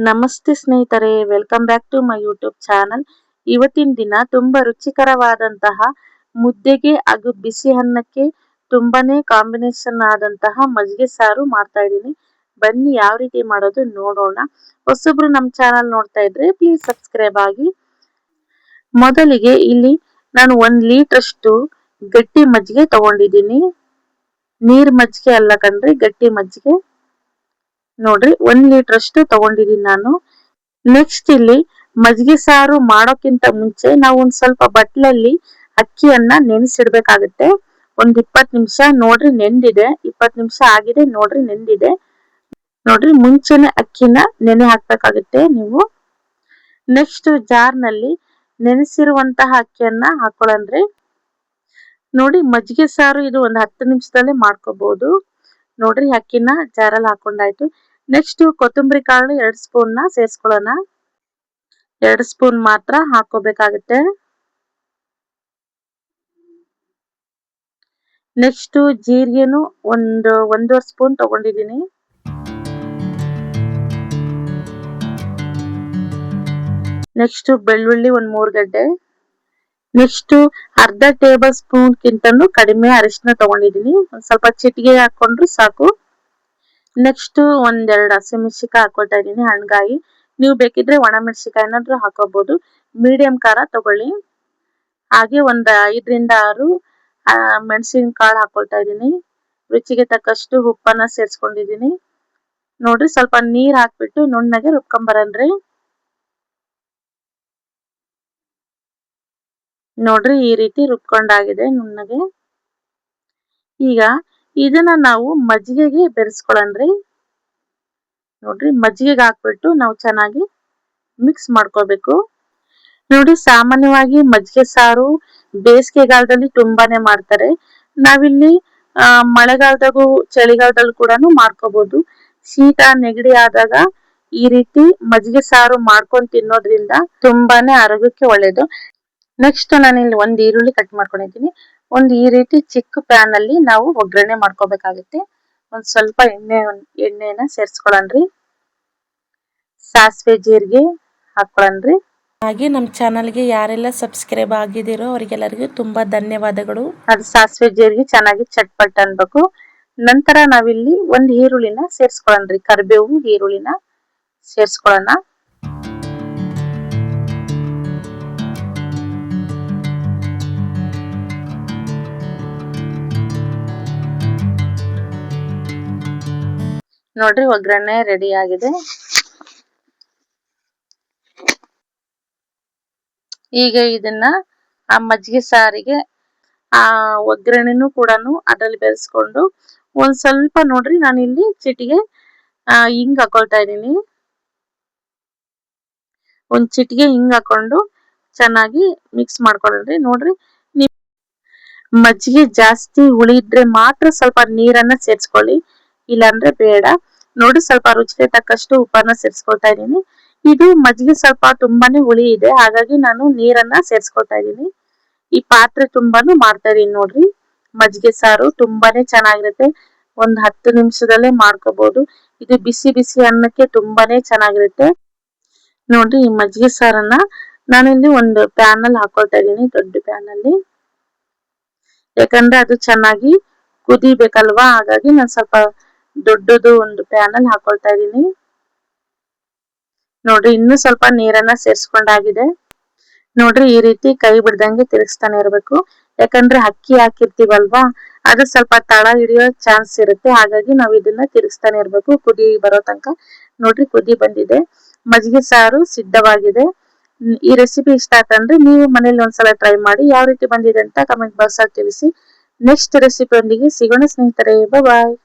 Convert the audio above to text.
ನಮಸ್ತೆ ಸ್ನೇಹಿತರೆ, welcome back to my YouTube channel. ಇವತ್ತಿನ ದಿನ ತುಂಬಾ ರುಚಿಕರವಾದಂತಹ ಮುದ್ದೆಗೆ ಹಾಗೂ ಬಿಸಿ ಅನ್ನಕ್ಕೆ ತುಂಬಾನೇ ಕಾಂಬಿನೇಷನ್ ಆದಂತಹ ಮಜ್ಜಿಗೆ ಸಾರು ಮಾಡ್ತಾ ಇದ್ದೀನಿ. ಬನ್ನಿ ಯಾವ ರೀತಿ ಮಾಡೋದು ನೋಡೋಣ. ಹೊಸಬ್ರು ನಮ್ಮ ಚಾನಲ್ ನೋಡ್ತಾ ಇದ್ರೆ ಪ್ಲೀಸ್ ಸಬ್ಸ್ಕ್ರೈಬ್ ಆಗಿ. ಮೊದಲಿಗೆ ಇಲ್ಲಿ ನಾನು 1 ಲೀಟರ್ ಅಷ್ಟು ಗಟ್ಟಿ ಮಜ್ಜಿಗೆ ತಗೊಂಡಿದ್ದೀನಿ. ನೀರ್ ಮಜ್ಜಿಗೆ ಅಲ್ಲ ಕಣ್ರಿ, ಗಟ್ಟಿ ಮಜ್ಜಿಗೆ. ನೋಡ್ರಿ 1 ಲೀಟರ್ ಅಷ್ಟು ತಗೊಂಡಿದ್ದೀನಿ ನಾನು. ನೆಕ್ಸ್ಟ್ ಇಲ್ಲಿ ಮಜ್ಜಿಗೆ ಸಾರು ಮಾಡೋಕ್ಕಿಂತ ಮುಂಚೆ ನಾವು ಒಂದ್ ಸ್ವಲ್ಪ ಬಟ್ಲಲ್ಲಿ ಅಕ್ಕಿಯನ್ನ ನೆನೆಸಿಡ್ಬೇಕಾಗುತ್ತೆ. ಒಂದ್ 20 ನಿಮಿಷ. ನೋಡ್ರಿ ನೆಂದಿದೆ, 20 ನಿಮಿಷ ಆಗಿದೆ. ನೋಡ್ರಿ ನೆಂದಿದೆ. ನೋಡ್ರಿ ಮುಂಚೆನೆ ಅಕ್ಕಿನ ನೆನೆ ಹಾಕ್ಬೇಕಾಗುತ್ತೆ ನೀವು. ನೆಕ್ಸ್ಟ್ ಜಾರ್ನಲ್ಲಿ ನೆನೆಸಿರುವಂತಹ ಅಕ್ಕಿಯನ್ನ ಹಾಕೊಳ್ಳಂದ್ರೆ. ನೋಡಿ ಮಜ್ಜಿಗೆ ಸಾರು ಇದು ಒಂದು 10 ನಿಮಿಷದಲ್ಲೇ ಮಾಡ್ಕೋಬಹುದು. ನೋಡ್ರಿ ಅಕ್ಕಿನ ಜಾರಲ್ಲಿ ಹಾಕೊಂಡಾಯ್ತು. ನೆಕ್ಸ್ಟ್ ಕೊತ್ತಂಬರಿ ಕಾಳು 2 ಸ್ಪೂನ್ ನ ಸೇರಿಸ್ಕೊಳ್ಳೋಣ. 2 ಸ್ಪೂನ್ ಮಾತ್ರ ಹಾಕೋಬೇಕಾಗುತ್ತೆ. ನೆಕ್ಸ್ಟ್ ಜೀರಿಗೆನು ಒಂದೂವರೆ ಸ್ಪೂನ್ ತಗೊಂಡಿದ್ದೀನಿ. ನೆಕ್ಸ್ಟ್ ಬೆಳ್ಳುಳ್ಳಿ 3 ಗಡ್ಡೆ. ನೆಕ್ಸ್ಟ್ ಅರ್ಧ ಟೇಬಲ್ ಸ್ಪೂನ್ ಗಿಂತನೂ ಕಡಿಮೆ ಅರಿಶಿನ ತಗೊಂಡಿದ್ದೀನಿ. ಒಂದ್ ಸ್ವಲ್ಪ ಚಿಟಿಗೆ ಹಾಕೊಂಡ್ರು ಸಾಕು. ನೆಕ್ಸ್ಟ್ 1-2 ಹಸಿಮೆಣಸಿನಕಾಯಿ ಹಾಕೊಳ್ತಾ ಇದ್ದೀನಿ, ಹಣ್ಣಗಾಯಿ. ನೀವು ಬೇಕಿದ್ರೆ ಒಣಮೆಣಸಿನಕಾಯಿನಾದ್ರೂ ಹಾಕೋಬಹುದು. ಮೀಡಿಯಂ ಖಾರ ತಗೊಳ್ಳಿ. ಹಾಗೆ ಒಂದ್ 5-6 ಮೆಣಸಿನ ಕಾಳು ಹಾಕೊಳ್ತಾ ಇದ್ದೀನಿ. ರುಚಿಗೆ ತಕ್ಕಷ್ಟು ಉಪ್ಪನ್ನ ಸೇರಿಸ್ಕೊಂಡಿದ್ದೀನಿ. ನೋಡ್ರಿ ಸ್ವಲ್ಪ ನೀರ್ ಹಾಕ್ಬಿಟ್ಟು ನುಣ್ಣಗೆ ರುಬ್ಕೊಂಬರನ್ರಿ. ನೋಡ್ರಿ ಈ ರೀತಿ ರುಬ್ಕೊಂಡಾಗಿದೆ ನುಣ್ಣಗೆ. ಈಗ ಇದನ್ನ ನಾವು ಮಜ್ಜಿಗೆಗೆ ಬೆರೆಸ್ಕೊಳ್ಳನ್ರಿ. ನೋಡ್ರಿ ಮಜ್ಜಿಗೆಗೆ ಹಾಕ್ಬಿಟ್ಟು ನಾವು ಚೆನ್ನಾಗಿ ಮಿಕ್ಸ್ ಮಾಡ್ಕೋಬೇಕು. ನೋಡಿ ಸಾಮಾನ್ಯವಾಗಿ ಮಜ್ಜಿಗೆ ಸಾರು ಬೇಸಿಗೆಗಾಲದಲ್ಲಿ ತುಂಬಾನೇ ಮಾಡ್ತಾರೆ. ನಾವಿಲ್ಲಿ ಮಳೆಗಾಲದಾಗೂ ಚಳಿಗಾಲದಲ್ಲಿ ಕೂಡ ಮಾಡ್ಕೋಬಹುದು. ಶೀತ ನೆಗಡಿ ಆದಾಗ ಈ ರೀತಿ ಮಜ್ಜಿಗೆ ಸಾರು ಮಾಡ್ಕೊಂಡು ತಿನ್ನೋದ್ರಿಂದ ತುಂಬಾನೇ ಆರೋಗ್ಯಕ್ಕೆ ಒಳ್ಳೇದು. ನೆಕ್ಸ್ಟ್ ನಾನಿಲ್ಲಿ 1 ಈರುಳ್ಳಿ ಕಟ್ ಮಾಡ್ಕೊಂಡಿದ್ದೀನಿ. ಈ ರೀತಿ ಚಿಕ್ಕ ಪ್ಯಾನ್ ಅಲ್ಲಿ ನಾವು ಒಗ್ಗರಣೆ ಮಾಡ್ಕೋಬೇಕಾಗುತ್ತೆ. ಒಂದ್ ಸ್ವಲ್ಪ ಎಣ್ಣೆನ ಸೇರ್ಸ್ಕೊಳ್ಳನ್ರಿ. ಸಾಸಿವೆ ಜೀರಿಗೆ ಹಾಕೊಳ್ಳನ್ರಿ. ಹಾಗೆ ನಮ್ಮ ಚಾನಲ್ಗೆ ಯಾರೆಲ್ಲ ಸಬ್ಸ್ಕ್ರೈಬ್ ಆಗಿದ್ದೀರೋ ಅವರಿಗೆಲ್ಲರಿಗೂ ತುಂಬಾ ಧನ್ಯವಾದಗಳು. ಅದು ಸಾಸಿವೆ ಜೀರಿಗೆ ಚೆನ್ನಾಗಿ ಚಟ್ಪಟ್ ಅನ್ಬೇಕು. ನಂತರ ನಾವಿಲ್ಲಿ 1 ಈರುಳ್ಳಿನ ಸೇರ್ಸ್ಕೊಳ್ಳನ್ರಿ. ಕರಿಬೇವು ಈರುಳ್ಳಿನ ಸೇರ್ಸ್ಕೊಳ್ಳೋಣ. ನೋಡ್ರಿ ಒಗ್ಗರಣೆ ರೆಡಿ ಆಗಿದೆ. ಈಗ ಇದನ್ನ ಆ ಮಜ್ಜಿಗೆ ಸಾರಿಗೆ ಆ ಒಗ್ಗರಣೆನೂ ಕೂಡ ಅದ್ರಲ್ಲಿ ಬೆರೆಸ್ಕೊಂಡು ಒಂದ್ ಸ್ವಲ್ಪ ನೋಡ್ರಿ ನಾನಿಲ್ಲಿ ಚಿಟಿಗೆ ಹಿಂಗ್ ಹಾಕೊಳ್ತಾ ಇದ್ದೀನಿ. ಒಂದ್ ಚಿಟಿಗೆ ಹಿಂಗ್ ಹಾಕೊಂಡು ಚೆನ್ನಾಗಿ ಮಿಕ್ಸ್ ಮಾಡ್ಕೊಳ್ಳಿ. ನೋಡ್ರಿ ಮಜ್ಜಿಗೆ ಜಾಸ್ತಿ ಹುಳಿ ಇದ್ರೆ ಮಾತ್ರ ಸ್ವಲ್ಪ ನೀರನ್ನ ಸೇರ್ಸ್ಕೊಳ್ಳಿ, ಇಲ್ಲಾಂದ್ರೆ ಬೇಡ. ನೋಡಿ ಸ್ವಲ್ಪ ರುಚಿಗೆ ತಕ್ಕಷ್ಟು ಉಪ್ಪನ್ನ ಸೇರ್ಸ್ಕೊಳ್ತಾ ಇದ್ದೀನಿ. ಇದು ಮಜ್ಜಿಗೆ ಸ್ವಲ್ಪ ತುಂಬಾನೇ ಹುಳಿ ಇದೆ, ಹಾಗಾಗಿ ನಾನು ನೀರನ್ನ ಸೇರ್ಸ್ಕೊಳ್ತಾ ಇದ್ದೀನಿ. ಈ ಪಾತ್ರೆ ತುಂಬಾನು ಮಾಡ್ತಾ ಇದೀನಿ. ನೋಡ್ರಿ ಮಜ್ಜಿಗೆ ಸಾರು ತುಂಬಾನೇ ಚೆನ್ನಾಗಿರುತ್ತೆ. ಒಂದ್ 10 ನಿಮಿಷದಲ್ಲೇ ಮಾಡ್ಕೋಬಹುದು. ಇದು ಬಿಸಿ ಬಿಸಿ ಅನ್ನಕ್ಕೆ ತುಂಬಾನೇ ಚೆನ್ನಾಗಿರುತ್ತೆ. ನೋಡ್ರಿ ಈ ಮಜ್ಜಿಗೆ ಸಾರನ್ನ ನಾನಿಲ್ಲಿ ಒಂದು ಪ್ಯಾನ್ ಅಲ್ಲಿ ಹಾಕೊಳ್ತಾ ಇದ್ದೀನಿ, ದೊಡ್ಡ ಪ್ಯಾನ್ ಅಲ್ಲಿ. ಯಾಕಂದ್ರೆ ಅದು ಚೆನ್ನಾಗಿ ಕುದಿಬೇಕಲ್ವಾ, ಹಾಗಾಗಿ ನಾನು ಸ್ವಲ್ಪ ದೊಡ್ಡದು ಒಂದು ಪ್ಯಾನ್ ಅಲ್ಲಿ ಹಾಕೊಳ್ತಾ ಇದ್ದೀನಿ. ನೋಡ್ರಿ ಇನ್ನು ಸ್ವಲ್ಪ ನೀರನ್ನ ಸೇರ್ಸ್ಕೊಂಡಾಗಿದೆ. ನೋಡ್ರಿ ಈ ರೀತಿ ಕೈ ಬಿಡ್ದಂಗೆ ತಿರುಗಿಸ್ತಾನೆ ಇರ್ಬೇಕು. ಯಾಕಂದ್ರೆ ಅಕ್ಕಿ ಹಾಕಿರ್ತೀವಲ್ವಾ, ಅದು ಸ್ವಲ್ಪ ತಳ ಹಿಡಿಯೋ ಚಾನ್ಸ್ ಇರುತ್ತೆ. ಹಾಗಾಗಿ ನಾವು ಇದನ್ನ ತಿರುಗಿಸ್ತಾನೆ ಇರ್ಬೇಕು ಕುದಿ ಬರೋ ತನಕ. ನೋಡ್ರಿ ಕುದಿ ಬಂದಿದೆ, ಮಜ್ಜಿಗೆ ಸಾರು ಸಿದ್ಧವಾಗಿದೆ. ಈ ರೆಸಿಪಿ ಇಷ್ಟ ಆತಂದ್ರೆ ನೀವು ಮನೇಲಿ ಒಂದ್ಸಲ ಟ್ರೈ ಮಾಡಿ. ಯಾವ ರೀತಿ ಬಂದಿದೆ ಅಂತ ಕಮೆಂಟ್ ಬಾಕ್ಸ್ ಅಲ್ಲಿ ತಿಳಿಸಿ. ನೆಕ್ಸ್ಟ್ ರೆಸಿಪಿ ಒಂದಿಗೆ ಸಿಗೋಣ ಸ್ನೇಹಿತರೆ. ಬಾಯ್.